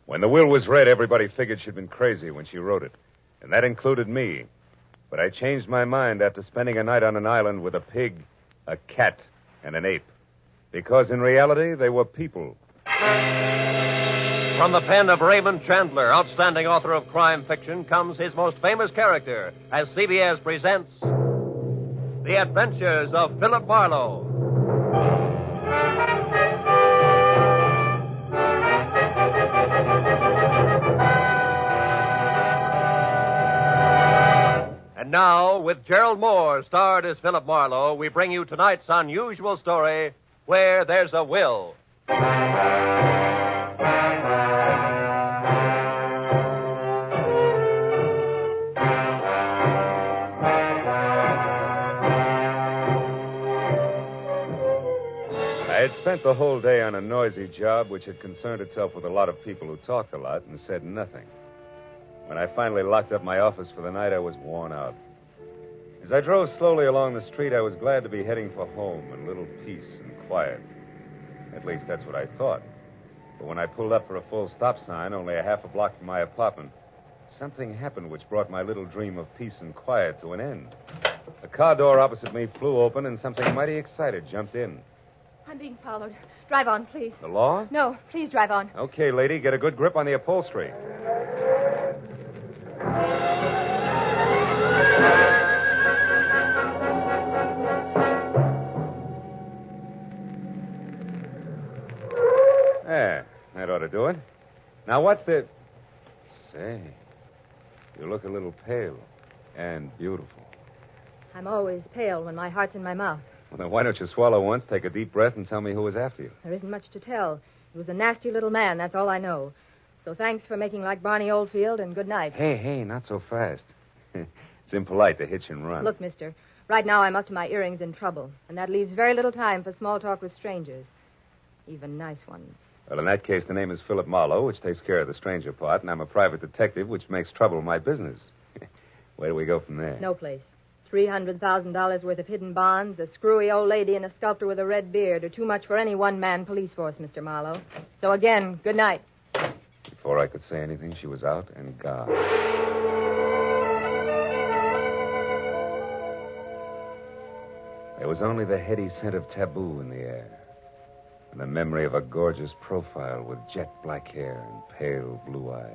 When the will was read, everybody figured she'd been crazy when she wrote it. And that included me. But I changed my mind after spending a night on an island with a pig, a cat, and an ape. Because in reality, they were people. From the pen of Raymond Chandler, outstanding author of crime fiction, comes his most famous character as CBS presents The Adventures of Philip Marlowe. And now, with Gerald Moore starred as Philip Marlowe, we bring you tonight's unusual story, Where There's a Will. I had spent the whole day on a noisy job which had concerned itself with a lot of people who talked a lot and said nothing. When I finally locked up my office for the night, I was worn out. As I drove slowly along the street, I was glad to be heading for home and a little peace and quiet. At least that's what I thought. But when I pulled up for a full stop sign, only a half a block from my apartment, something happened which brought my little dream of peace and quiet to an end. The car door opposite me flew open, and something mighty excited jumped in. I'm being followed. Drive on, please. The law? No, please drive on. Okay, lady, get a good grip on the upholstery. There, that ought to do it. Now, what's the... Say, you look a little pale and beautiful. I'm always pale when my heart's in my mouth. Well, then why don't you swallow once, take a deep breath, and tell me who was after you? There isn't much to tell. He was a nasty little man, that's all I know. So thanks for making like Barney Oldfield, and good night. Hey, not so fast. It's impolite to hitch and run. Look, mister, right now I'm up to my earrings in trouble, and that leaves very little time for small talk with strangers. Even nice ones. Well, in that case, the name is Philip Marlowe, which takes care of the stranger part, and I'm a private detective, which makes trouble my business. Where do we go from there? No place. $300,000 worth of hidden bonds, a screwy old lady, and a sculptor with a red beard are too much for any one-man police force, Mr. Marlowe. So again, good night. Before I could say anything, she was out and gone. There was only the heady scent of taboo in the air, and the memory of a gorgeous profile with jet black hair and pale blue eyes.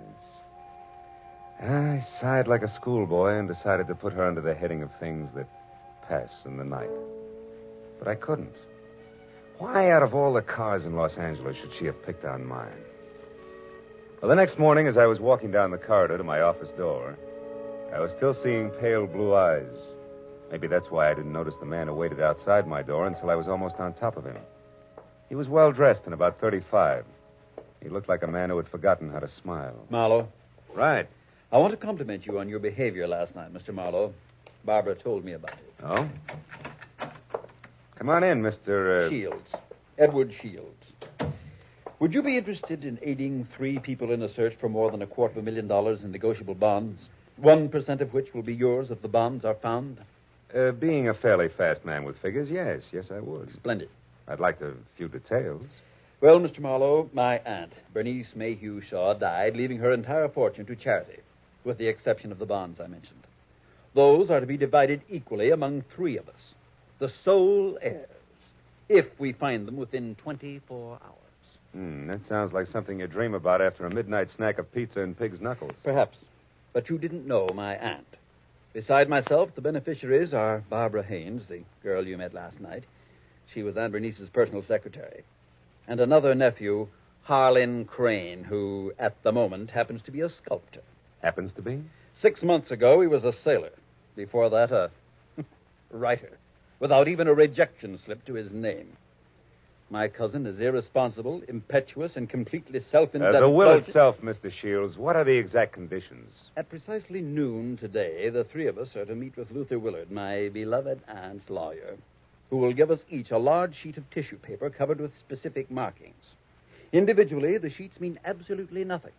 I sighed like a schoolboy and decided to put her under the heading of things that pass in the night. But I couldn't. Why, out of all the cars in Los Angeles, should she have picked on mine? Well, the next morning, as I was walking down the corridor to my office door, I was still seeing pale blue eyes. Maybe that's why I didn't notice the man who waited outside my door until I was almost on top of him. He was well-dressed and about 35. He looked like a man who had forgotten how to smile. Marlowe. Right. I want to compliment you on your behavior last night, Mr. Marlowe. Barbara told me about it. Oh? Come on in, Mr. Shields. Edward Shields. Would you be interested in aiding 3 people in a search for more than $250,000 in negotiable bonds? 1% of which will be yours if the bonds are found? Being a fairly fast man with figures, yes. Yes, I would. Splendid. I'd like a few details. Well, Mr. Marlowe, my aunt, Bernice Mayhew Shaw, died, leaving her entire fortune to charity, with the exception of the bonds I mentioned. Those are to be divided equally among 3 of us, the sole heirs, if we find them within 24 hours. That sounds like something you dream about after a midnight snack of pizza and pig's knuckles. Perhaps. But you didn't know my aunt. Beside myself, the beneficiaries are Barbara Haynes, the girl you met last night. She was Aunt Bernice's personal secretary. And another nephew, Harlan Crane, who, at the moment, happens to be a sculptor. Happens to be? 6 months ago, he was a sailor. Before that, a writer, without even a rejection slip to his name. My cousin is irresponsible, impetuous, and completely self-indulgent. The will itself, Mr. Shields, what are the exact conditions? At precisely noon today, the 3 of us are to meet with Luther Willard, my beloved aunt's lawyer, who will give us each a large sheet of tissue paper covered with specific markings. Individually, the sheets mean absolutely nothing.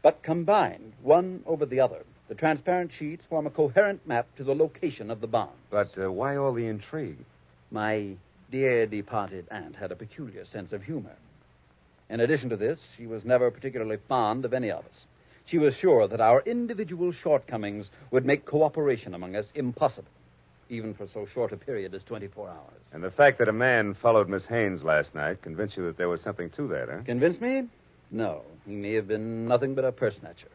But combined, one over the other, the transparent sheets form a coherent map to the location of the bonds. But why all the intrigue? My dear departed aunt had a peculiar sense of humor. In addition to this, she was never particularly fond of any of us. She was sure that our individual shortcomings would make cooperation among us impossible, even for so short a period as 24 hours. And the fact that a man followed Miss Haynes last night convinced you that there was something to that, huh? Convince me? No. He may have been nothing but a purse snatcher.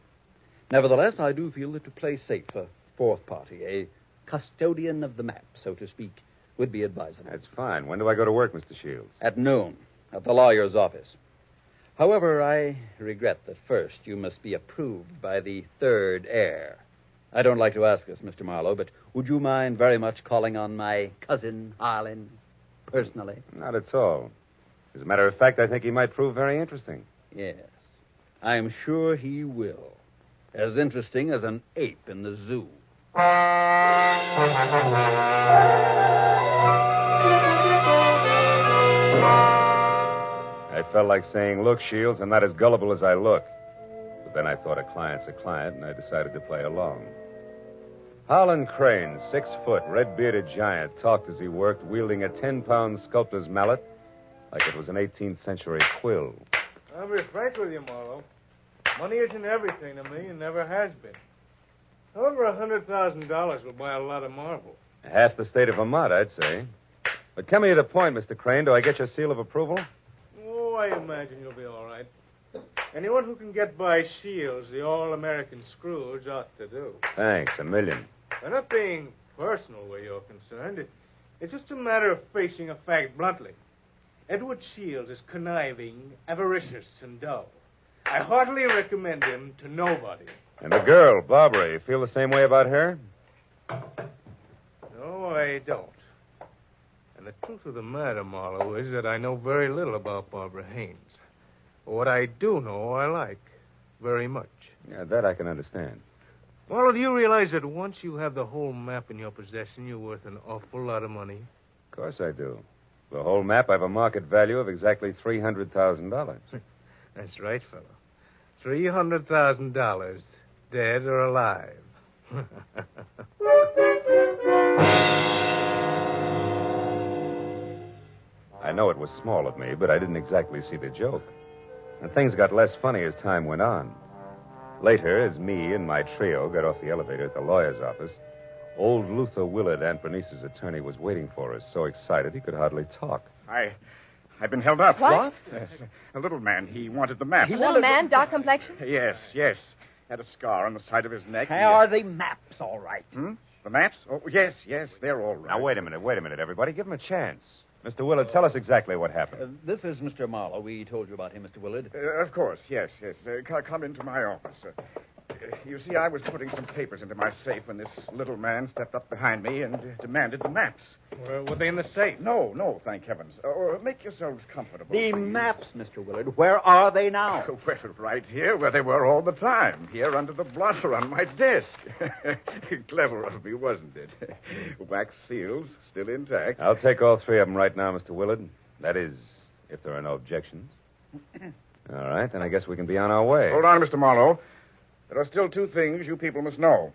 Nevertheless, I do feel that to play safe, a fourth party, a custodian of the map, so to speak, would be advisable. That's fine. When do I go to work, Mr. Shields? At noon, at the lawyer's office. However, I regret that first you must be approved by the third heir. I don't like to ask this, Mr. Marlowe, but would you mind very much calling on my cousin, Harlan, personally? Not at all. As a matter of fact, I think he might prove very interesting. Yes, I'm sure he will. As interesting as an ape in the zoo. I felt like saying, look, Shields, I'm not as gullible as I look. But then I thought a client's a client, and I decided to play along. Harlan Crane, 6 foot, red-bearded giant, talked as he worked, wielding a 10-pound sculptor's mallet like it was an 18th century quill. I'll be frank with you, Marlowe. Money isn't everything to me and never has been. However, $100,000 will buy a lot of marble. Half the state of Vermont, I'd say. But coming to the point, Mr. Crane, do I get your seal of approval? Oh, I imagine you'll be all right. Anyone who can get by Shields, the all-American Scrooge, ought to do. Thanks, $1 million. I'm not being personal where you're concerned. It's just a matter of facing a fact bluntly. Edward Shields is conniving, avaricious, and dull. I heartily recommend him to nobody. And the girl, Barbara, you feel the same way about her? No, I don't. And the truth of the matter, Marlowe, is that I know very little about Barbara Haynes. What I do know, I like very much. Yeah, that I can understand. Marlowe, do you realize that once you have the whole map in your possession, you're worth an awful lot of money? Of course I do. The whole map, I have a market value of exactly $300,000. That's right, fellow. $300,000, dead or alive. I know it was small of me, but I didn't exactly see the joke. And things got less funny as time went on. Later, as me and my trio got off the elevator at the lawyer's office, old Luther Willard, Aunt Bernice's attorney, was waiting for us, so excited he could hardly talk. I've been held up. What? Yes. A little man. He wanted the map. Little man, dark complexion? Yes. Had a scar on the side of his neck. Are the maps all right? The maps? Oh, yes, they're all right. Now, wait a minute, everybody. Give him a chance. Mr. Willard, tell us exactly what happened. This is Mr. Marlowe. We told you about him, Mr. Willard. Of course, yes. Come into my office. You see, I was putting some papers into my safe when this little man stepped up behind me and demanded the maps. Were they in the safe? No, thank heavens. Make yourselves comfortable. The please. maps, Mr. Willard. Where are they now? Well, right here, where they were all the time. Here under the blotter on my desk. Clever of me, wasn't it? Wax seals, still intact. I'll take all 3 of them right now, Mr. Willard. That is, if there are no objections. All right, then I guess we can be on our way. Hold on, Mr. Marlowe. There are still 2 things you people must know.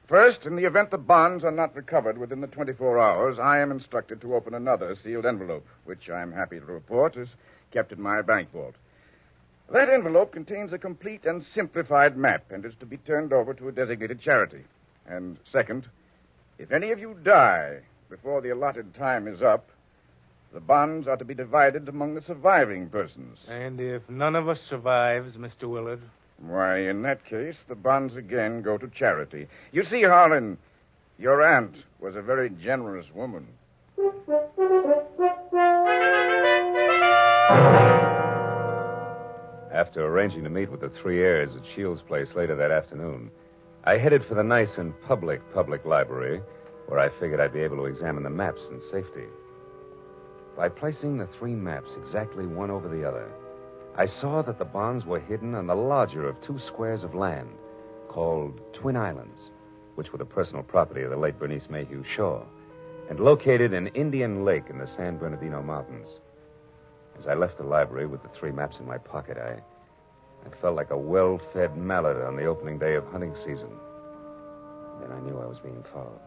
First, in the event the bonds are not recovered within the 24 hours, I am instructed to open another sealed envelope, which I'm happy to report is kept in my bank vault. That envelope contains a complete and simplified map and is to be turned over to a designated charity. And second, if any of you die before the allotted time is up, the bonds are to be divided among the surviving persons. And if none of us survives, Mr. Willard? Why, in that case, the bonds again go to charity. You see, Harlan, your aunt was a very generous woman. After arranging to meet with the 3 heirs at Shields' place later that afternoon, I headed for the nice and public library, where I figured I'd be able to examine the maps in safety. By placing the 3 maps exactly one over the other, I saw that the bonds were hidden on the larger of 2 squares of land called Twin Islands, which were the personal property of the late Bernice Mayhew Shaw, and located in Indian Lake in the San Bernardino Mountains. As I left the library with the 3 maps in my pocket, I felt like a well-fed mallard on the opening day of hunting season. Then I knew I was being followed.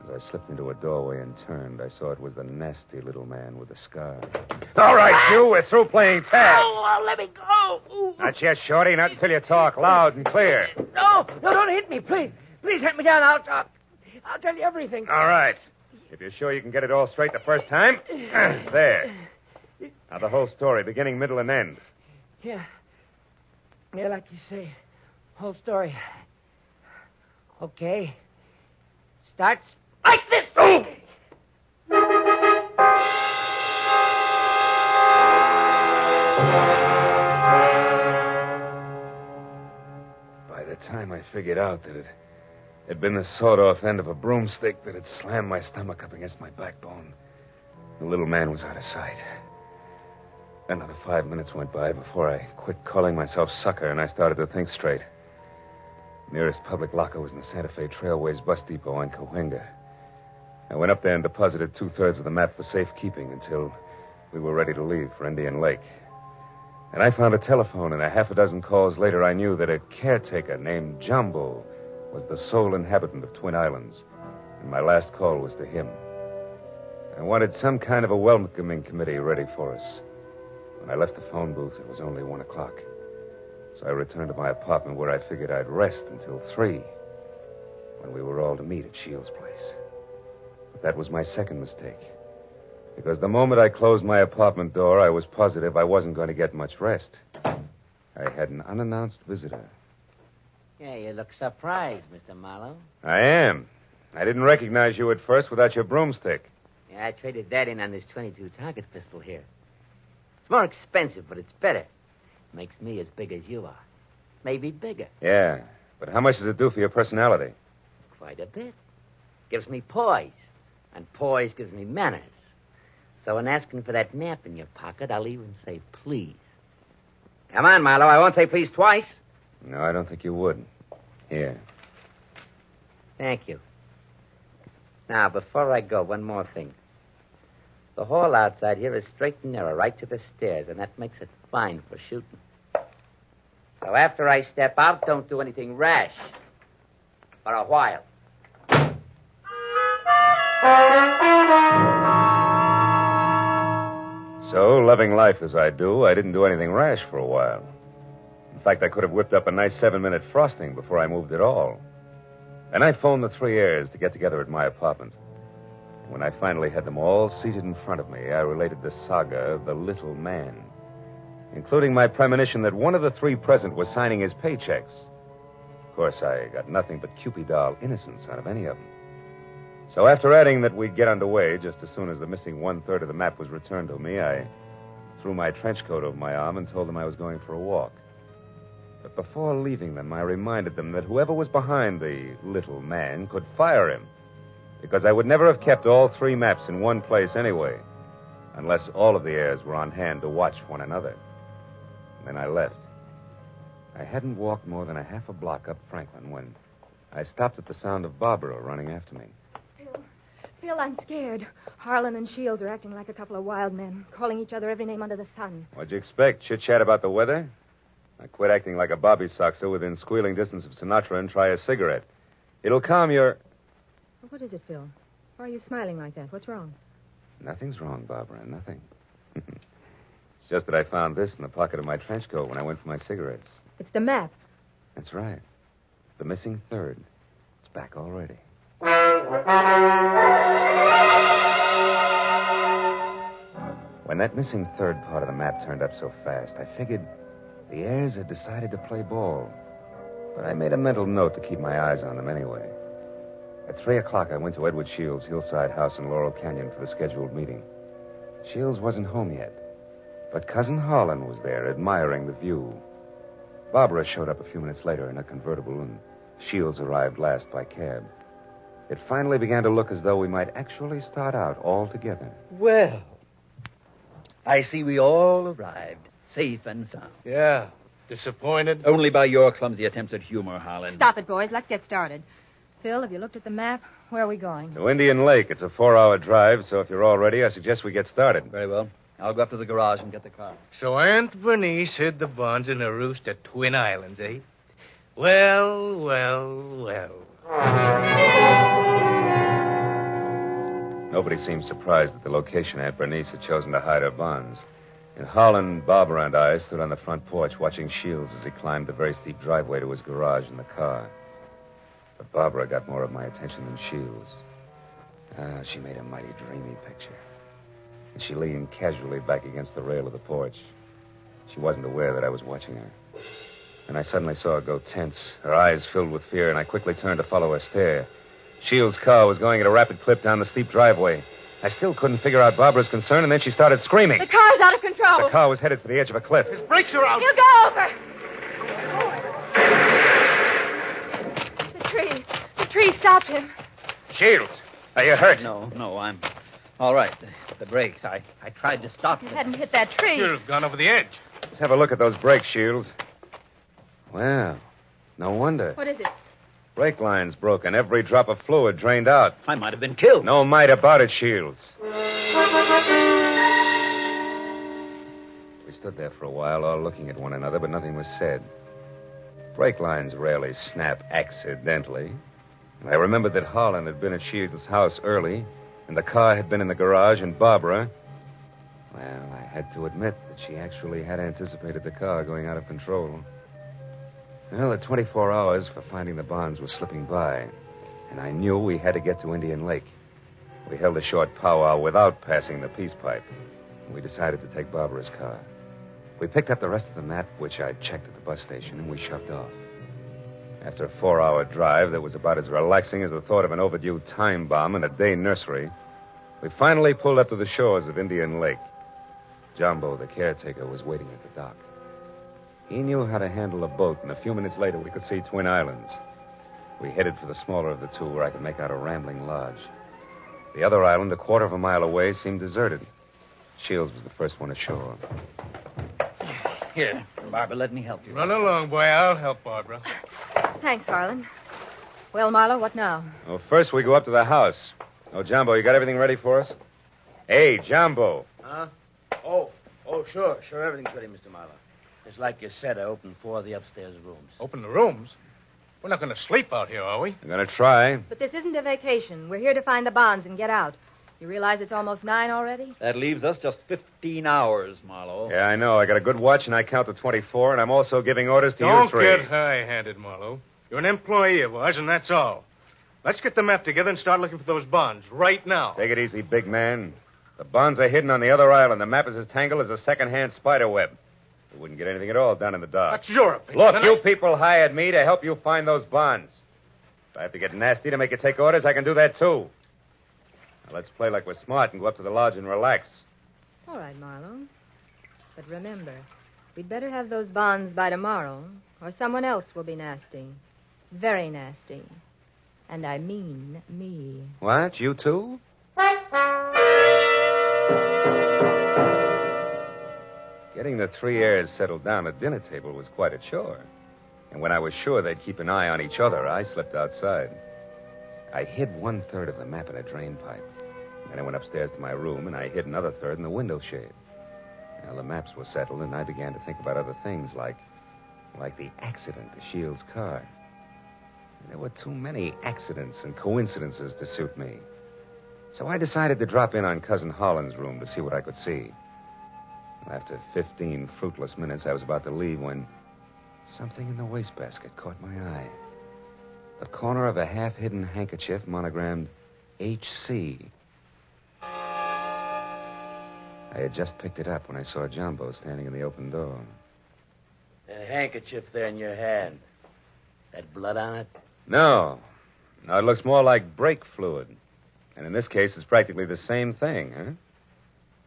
As I slipped into a doorway and turned, I saw it was the nasty little man with the scar. All right, you. We're through playing tag. Oh, let me go. Ooh. Not yet, Shorty. Not until you talk loud and clear. No, don't hit me, please. Please hit me down. I'll tell you everything. All right. If you're sure you can get it all straight the first time, there. Now, the whole story, beginning, middle, and end. Yeah, like you say. Whole story. Okay. Starts like this. Oh! By the time I figured out that it had been the sawed-off end of a broomstick that had slammed my stomach up against my backbone, the little man was out of sight. Another 5 minutes went by before I quit calling myself sucker and I started to think straight. The nearest public locker was in the Santa Fe Trailways bus depot on Cahuenga. I went up there and deposited 2/3 of the map for safekeeping until we were ready to leave for Indian Lake. And I found a telephone, and a half a dozen calls later, I knew that a caretaker named Jumbo was the sole inhabitant of Twin Islands, and my last call was to him. I wanted some kind of a welcoming committee ready for us. When I left the phone booth, it was only 1 o'clock. So I returned to my apartment where I figured I'd rest until 3, when we were all to meet at Shields' place. But that was my second mistake. Because the moment I closed my apartment door, I was positive I wasn't going to get much rest. I had an unannounced visitor. Yeah, you look surprised, Mr. Marlowe. I am. I didn't recognize you at first without your broomstick. Yeah, I traded that in on this .22 target pistol here. It's more expensive, but it's better. Makes me as big as you are. Maybe bigger. Yeah, but how much does it do for your personality? Quite a bit. Gives me poise. And poise gives me manners. So in asking for that map in your pocket, I'll even say please. Come on, Marlowe. I won't say please twice. No, I don't think you would. Here. Thank you. Now, before I go, one more thing. The hall outside here is straight and narrow, right to the stairs, and that makes it fine for shooting. So after I step out, don't do anything rash. For a while. So, loving life as I do, I didn't do anything rash for a while. In fact, I could have whipped up a nice 7-minute frosting before I moved at all. And I phoned the 3 heirs to get together at my apartment. When I finally had them all seated in front of me, I related the saga of the little man, including my premonition that one of the 3 present was signing his paychecks. Of course, I got nothing but Cupid-doll innocence out of any of them. So after adding that we'd get underway just as soon as the missing 1/3 of the map was returned to me, I threw my trench coat over my arm and told them I was going for a walk. But before leaving them, I reminded them that whoever was behind the little man could fire him, because I would never have kept all 3 maps in one place anyway, unless all of the heirs were on hand to watch one another. And then I left. I hadn't walked more than a half a block up Franklin when I stopped at the sound of Barbara running after me. Phil, I'm scared. Harlan and Shields are acting like a couple of wild men, calling each other every name under the sun. What'd you expect? Chit-chat about the weather? Now quit acting like a bobby soxer within squealing distance of Sinatra and try a cigarette. It'll calm your... What is it, Phil? Why are you smiling like that? What's wrong? Nothing's wrong, Barbara. Nothing. It's just that I found this in the pocket of my trench coat when I went for my cigarettes. It's the map. That's right. The missing 3rd. It's back already. When that missing 3rd part of the map turned up so fast, I figured the heirs had decided to play ball. But I made a mental note to keep my eyes on them anyway. At 3 o'clock, I went to Edward Shields' hillside house in Laurel Canyon for the scheduled meeting. Shields wasn't home yet, but Cousin Harlan was there, admiring the view. Barbara showed up a few minutes later in a convertible, and Shields arrived last by cab. It finally began to look as though we might actually start out all together. Well, I see we all arrived, safe and sound. Yeah. Disappointed? Only by your clumsy attempts at humor, Harlan. Stop it, boys. Let's get started. Phil, have you looked at the map? Where are we going? To Indian Lake. It's a 4-hour drive, so if you're all ready, I suggest we get started. Very well. I'll go up to the garage and get the car. So Aunt Bernice hid the bonds in a roost at Twin Islands, eh? Well. Nobody seemed surprised at the location Aunt Bernice had chosen to hide her bonds. And Harlan, Barbara, and I stood on the front porch watching Shields as he climbed the very steep driveway to his garage in the car. But Barbara got more of my attention than Shields. She made a mighty dreamy picture. And she leaned casually back against the rail of the porch. She wasn't aware that I was watching her. And I suddenly saw her go tense, her eyes filled with fear, and I quickly turned to follow her stare. Shields' car was going at a rapid clip down the steep driveway. I still couldn't figure out Barbara's concern, and then she started screaming. The car's out of control. The car was headed for the edge of a cliff. His brakes are out. You go over. The tree stopped him. Shields, are you hurt? No, I'm all right. The brakes. I tried to stop You them. hadn't hit that tree. Should have gone over the edge. Let's have a look at those brakes, Shields. Well, no wonder. What is it? Brake line's broken. Every drop of fluid drained out. I might have been killed. No might about it, Shields. We stood there for a while, all looking at one another, but nothing was said. Brake lines rarely snap accidentally. And I remembered that Harlan had been at Shields' house early, and the car had been in the garage, and Barbara... Well, I had to admit that she actually had anticipated the car going out of control. Well, the 24 hours for finding the bonds were slipping by, and I knew we had to get to Indian Lake. We held a short powwow without passing the peace pipe, and we decided to take Barbara's car. We picked up the rest of the map, which I'd checked at the bus station, and we shoved off. After a 4-hour drive that was about as relaxing as the thought of an overdue time bomb in a day nursery, we finally pulled up to the shores of Indian Lake. Jumbo, the caretaker, was waiting at the dock. He knew how to handle a boat, and a few minutes later we could see Twin Islands. We headed for the smaller of the two, where I could make out a rambling lodge. The other island, a quarter of a mile away, seemed deserted. Shields was the first one ashore. Here, Barbara, let me help you. Run along, boy. I'll help Barbara. Thanks, Harlan. Well, Marlowe, what now? Well, first we go up to the house. Oh, Jumbo, you got everything ready for us? Hey, Jumbo. Huh? Oh, sure, everything's ready, Mr. Marlowe. Just like you said, I opened 4 of the upstairs rooms. Open the rooms? We're not going to sleep out here, are we? We're going to try. But this isn't a vacation. We're here to find the bonds and get out. You realize it's almost 9 already? That leaves us just 15 hours, Marlowe. Yeah, I know. I got a good watch, and I count to 24, and I'm also giving orders to Don't you 3. get high-handed, Marlowe. You're an employee of ours, and that's all. Let's get the map together and start looking for those bonds right now. Take it easy, big man. The bonds are hidden on the other island. The map is as tangled as a second-hand spider web. We wouldn't get anything at all down in the dark. That's your opinion. Look, you people hired me to help you find those bonds. If I have to get nasty to make you take orders, I can do that, too. Now, let's play like we're smart and go up to the lodge and relax. All right, Marlowe. But remember, we'd better have those bonds by tomorrow, or someone else will be nasty. Very nasty. And I mean me. What? You too? Getting the 3 heirs settled down at dinner table was quite a chore. And when I was sure they'd keep an eye on each other, I slipped outside. I hid 1/3 of the map in a drain pipe. Then I went upstairs to my room, and I hid another 1/3 in the window shade. Now, the maps were settled, and I began to think about other things, like the accident to Shields' car. There were too many accidents and coincidences to suit me. So I decided to drop in on Cousin Harlan's room to see what I could see. After 15 fruitless minutes, I was about to leave when something in the wastebasket caught my eye. The corner of a half-hidden handkerchief monogrammed H.C. I had just picked it up when I saw Jumbo standing in the open door. That handkerchief there in your hand. That blood on it? No, it looks more like brake fluid. And in this case, it's practically the same thing, huh?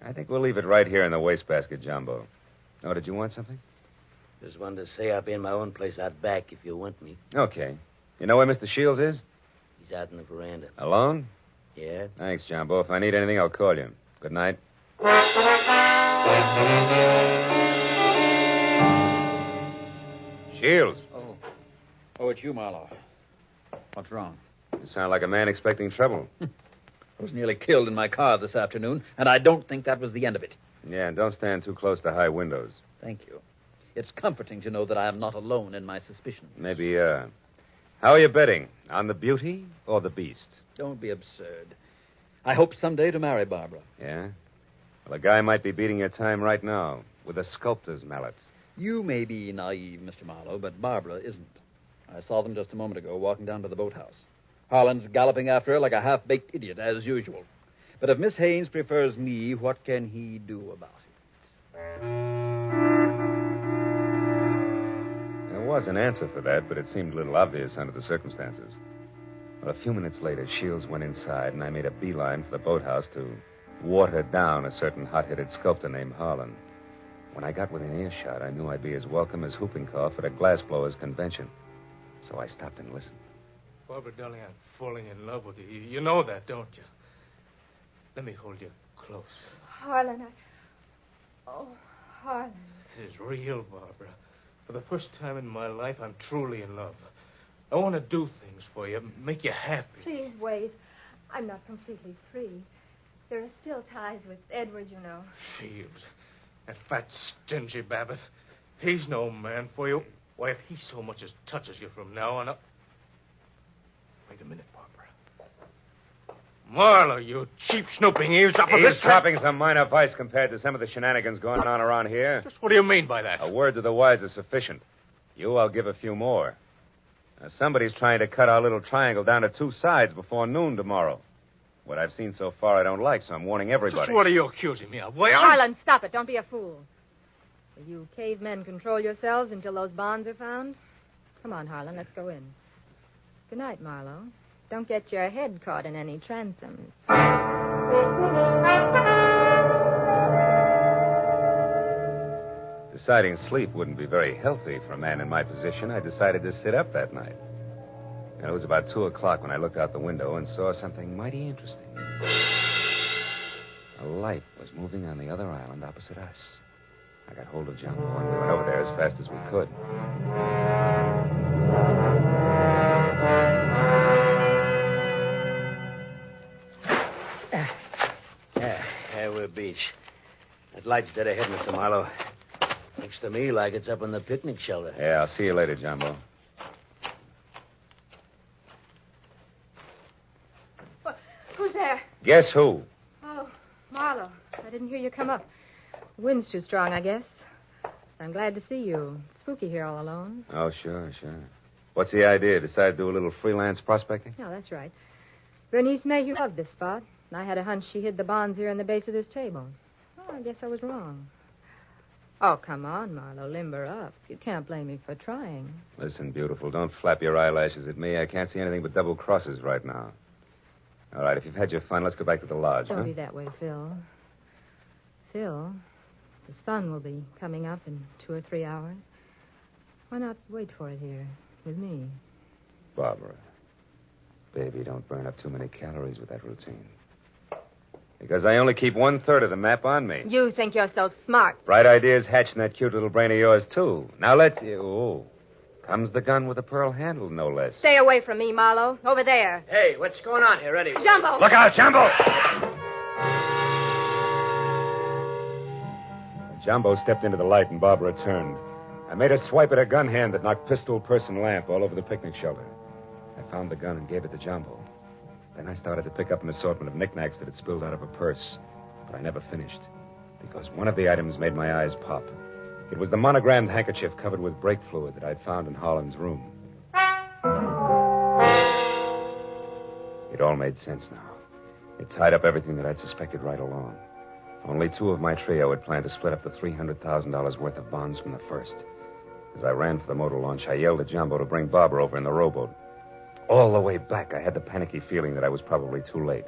I think we'll leave it right here in the wastebasket, Jumbo. Oh, did you want something? Just wanted to say I'll be in my own place out back if you want me. Okay. You know where Mr. Shields is? He's out in the veranda. Alone? Yeah? Thanks, Jumbo. If I need anything, I'll call you. Good night. Shields. Oh, it's you, Marlowe. What's wrong? You sound like a man expecting trouble. I was nearly killed in my car this afternoon, and I don't think that was the end of it. Yeah, and don't stand too close to high windows. Thank you. It's comforting to know that I am not alone in my suspicions. Maybe, How are you betting? On the beauty or the beast? Don't be absurd. I hope someday to marry Barbara. Yeah? Well, a guy might be beating your time right now with a sculptor's mallet. You may be naive, Mr. Marlowe, but Barbara isn't. I saw them just a moment ago walking down to the boathouse. Harlan's galloping after her like a half-baked idiot, as usual. But if Miss Haynes prefers me, what can he do about it? There was an answer for that, but it seemed a little obvious under the circumstances. Well, a few minutes later, Shields went inside, and I made a beeline for the boathouse to water down a certain hot-headed sculptor named Harlan. When I got within earshot, I knew I'd be as welcome as whooping cough at a glassblower's convention. So I stopped and listened. Barbara, darling, I'm falling in love with you. You know that, don't you? Let me hold you close. Harlan, Oh, Harlan. This is real, Barbara. For the first time in my life, I'm truly in love. I want to do things for you, make you happy. Please wait. I'm not completely free. There are still ties with Edward, you know. Shields. That fat, stingy Babbitt. He's no man for you. Why, if he so much as touches you from now on up... Wait a minute, Barbara. Marlowe, you cheap, snooping eavesdropper. He's dropping some minor vice compared to some of the shenanigans going on around here. Just what do you mean by that? A word to the wise is sufficient. You, I'll give a few more. Now, somebody's trying to cut our little triangle down to two sides before noon tomorrow. What I've seen so far I don't like, so I'm warning everybody. Just what are you accusing me of? Why, Harlan, stop it. Don't be a fool. Will you cavemen control yourselves until those bonds are found? Come on, Harlan, let's go in. Good night, Marlowe. Don't get your head caught in any transoms. Deciding sleep wouldn't be very healthy for a man in my position, I decided to sit up that night. And it was about 2 o'clock when I looked out the window and saw something mighty interesting. A light was moving on the other island opposite us. I got hold of Jumbo and we went over there as fast as we could. We're beach. That light's dead ahead, Mr. Marlowe. Looks to me like it's up on the picnic shelter. Yeah, I'll see you later, Jumbo. Who's there? Guess who? Oh, Marlowe. I didn't hear you come up. The wind's too strong, I guess. I'm glad to see you. Spooky here all alone. Oh, sure. What's the idea? Decide to do a little freelance prospecting? Yeah, that's right. Bernice Mayhew loved this spot. And I had a hunch she hid the bonds here in the base of this table. Oh, I guess I was wrong. Oh, come on, Marlowe. Limber up. You can't blame me for trying. Listen, beautiful, don't flap your eyelashes at me. I can't see anything but double crosses right now. All right, if you've had your fun, let's go back to the lodge, Don't be that way, Phil. Phil, the sun will be coming up in 2 or 3 hours. Why not wait for it here with me? Barbara, baby, don't burn up too many calories with that routine. Because I only keep 1/3 of the map on me. You think you're so smart. Bright ideas hatch in that cute little brain of yours, too. Now let's... Oh, comes the gun with a pearl handle, no less. Stay away from me, Marlowe. Over there. Hey, what's going on here, anyway? Jumbo! Look out, Jumbo! Jumbo stepped into the light and Barbara turned. I made a swipe at her gun hand that knocked pistol, purse, and lamp all over the picnic shelter. I found the gun and gave it to Jumbo. Then I started to pick up an assortment of knickknacks that had spilled out of her purse. But I never finished, because one of the items made my eyes pop. It was the monogrammed handkerchief covered with brake fluid that I'd found in Harlan's room. It all made sense now. It tied up everything that I'd suspected right along. Only 2 of my trio had planned to split up the $300,000 worth of bonds from the first. As I ran for the motor launch, I yelled at Jumbo to bring Barbara over in the rowboat. All the way back, I had the panicky feeling that I was probably too late.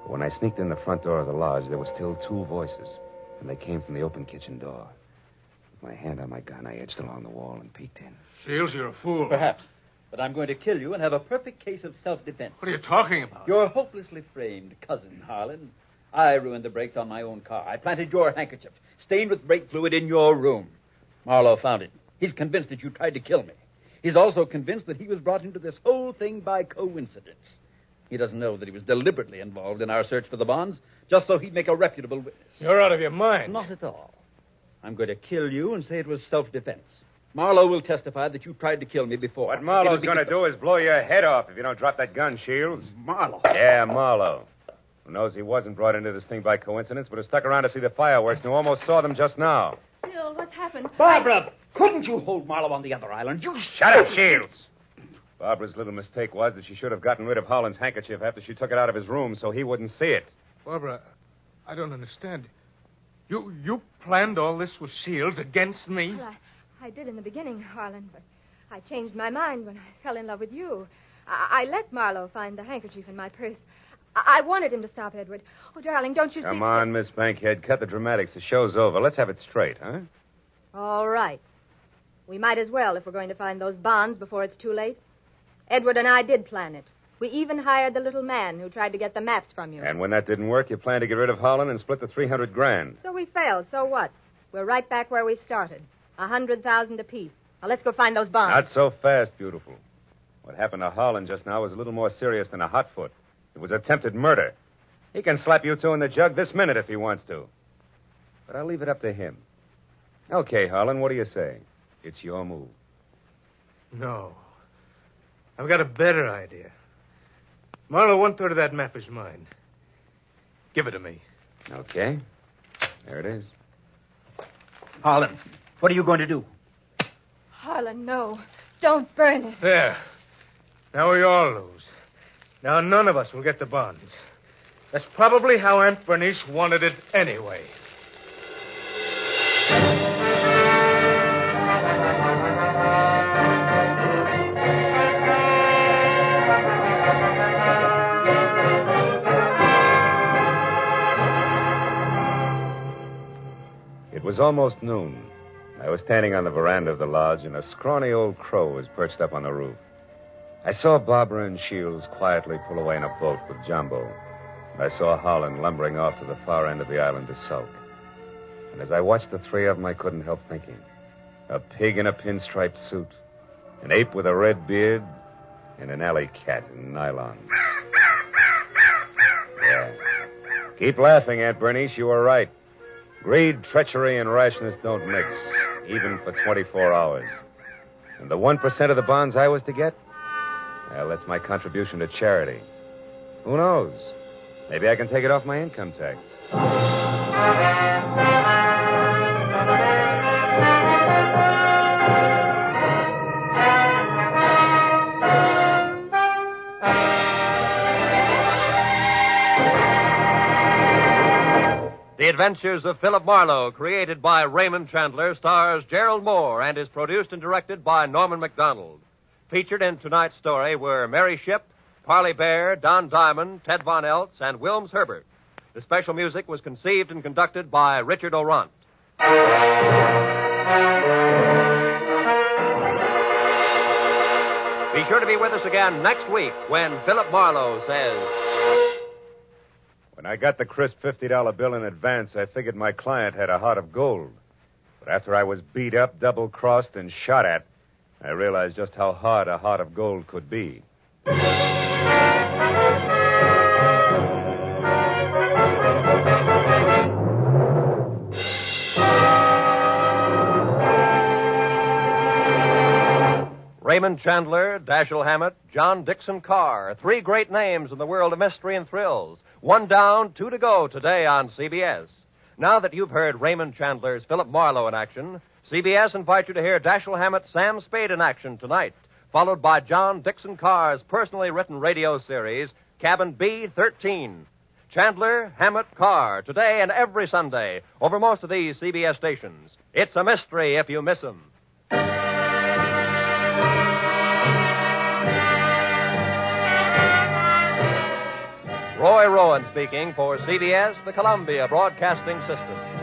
But when I sneaked in the front door of the lodge, there were still 2 voices, and they came from the open kitchen door. With my hand on my gun, I edged along the wall and peeked in. Shields, you're a fool. Perhaps. But I'm going to kill you and have a perfect case of self-defense. What are you talking about? Your hopelessly framed cousin, Harlan. I ruined the brakes on my own car. I planted your handkerchief, stained with brake fluid, in your room. Marlowe found it. He's convinced that you tried to kill me. He's also convinced that he was brought into this whole thing by coincidence. He doesn't know that he was deliberately involved in our search for the bonds, just so he'd make a reputable witness. You're out of your mind. Not at all. I'm going to kill you and say it was self-defense. Marlowe will testify that you tried to kill me before. What Marlowe's going to do is blow your head off if you don't drop that gun, Shields. Marlowe. Yeah, Marlowe. Who knows he wasn't brought into this thing by coincidence, but has stuck around to see the fireworks and who almost saw them just now. Bill, what's happened? Barbara, couldn't you hold Marlowe on the other island? You Shut up, Shields! Barbara's little mistake was that she should have gotten rid of Holland's handkerchief after she took it out of his room so he wouldn't see it. Barbara, I don't understand. You planned all this with Shields against me? Well, I did in the beginning, Harlan, but I changed my mind when I fell in love with you. I let Marlowe find the handkerchief in my purse. I wanted him to stop Edward. Oh, darling, don't you see... Come on, Miss Bankhead. Cut the dramatics. The show's over. Let's have it straight, huh? All right. We might as well if we're going to find those bonds before it's too late. Edward and I did plan it. We even hired the little man who tried to get the maps from you. And when that didn't work, you planned to get rid of Holland and split the $300,000. So we failed. So what? We're right back where we started. 100,000 apiece. Now let's go find those bonds. Not so fast, beautiful. What happened to Holland just now was a little more serious than a hot foot. It was attempted murder. He can slap you two in the jug this minute if he wants to. But I'll leave it up to him. Okay, Holland, what do you say? It's your move. No. I've got a better idea. Marlowe, 1/3 of that map is mine. Give it to me. Okay. There it is. Harlan, what are you going to do? Harlan, no. Don't burn it. There. Now we all lose. Now none of us will get the bonds. That's probably how Aunt Bernice wanted it anyway. It was almost noon. I was standing on the veranda of the lodge, and a scrawny old crow was perched up on the roof. I saw Barbara and Shields quietly pull away in a boat with Jumbo. And I saw Holland lumbering off to the far end of the island to sulk. And as I watched the three of them, I couldn't help thinking. A pig in a pinstriped suit, an ape with a red beard, and an alley cat in nylon. Yeah. Keep laughing, Aunt Bernice. You were right. Greed, treachery, and rashness don't mix, even for 24 hours. And the 1% of the bonds I was to get? Well, that's my contribution to charity. Who knows? Maybe I can take it off my income tax. The Adventures of Philip Marlowe, created by Raymond Chandler, stars Gerald Moore and is produced and directed by Norman MacDonald. Featured in tonight's story were Mary Shipp, Parley Bear, Don Diamond, Ted Von Eltz, and Wilms Herbert. The special music was conceived and conducted by Richard Orant. Be sure to be with us again next week when Philip Marlowe says... When I got the crisp $50 bill in advance, I figured my client had a heart of gold. But after I was beat up, double-crossed, and shot at, I realized just how hard a heart of gold could be. Raymond Chandler, Dashiell Hammett, John Dixon Carr. 3 great names in the world of mystery and thrills. 1 down, 2 to go today on CBS. Now that you've heard Raymond Chandler's Philip Marlowe in action, CBS invites you to hear Dashiell Hammett's Sam Spade in action tonight, followed by John Dixon Carr's personally written radio series, Cabin B-13. Chandler, Hammett, Carr, today and every Sunday, over most of these CBS stations. It's a mystery if you miss them. Roy Rowan speaking for CBS, the Columbia Broadcasting System.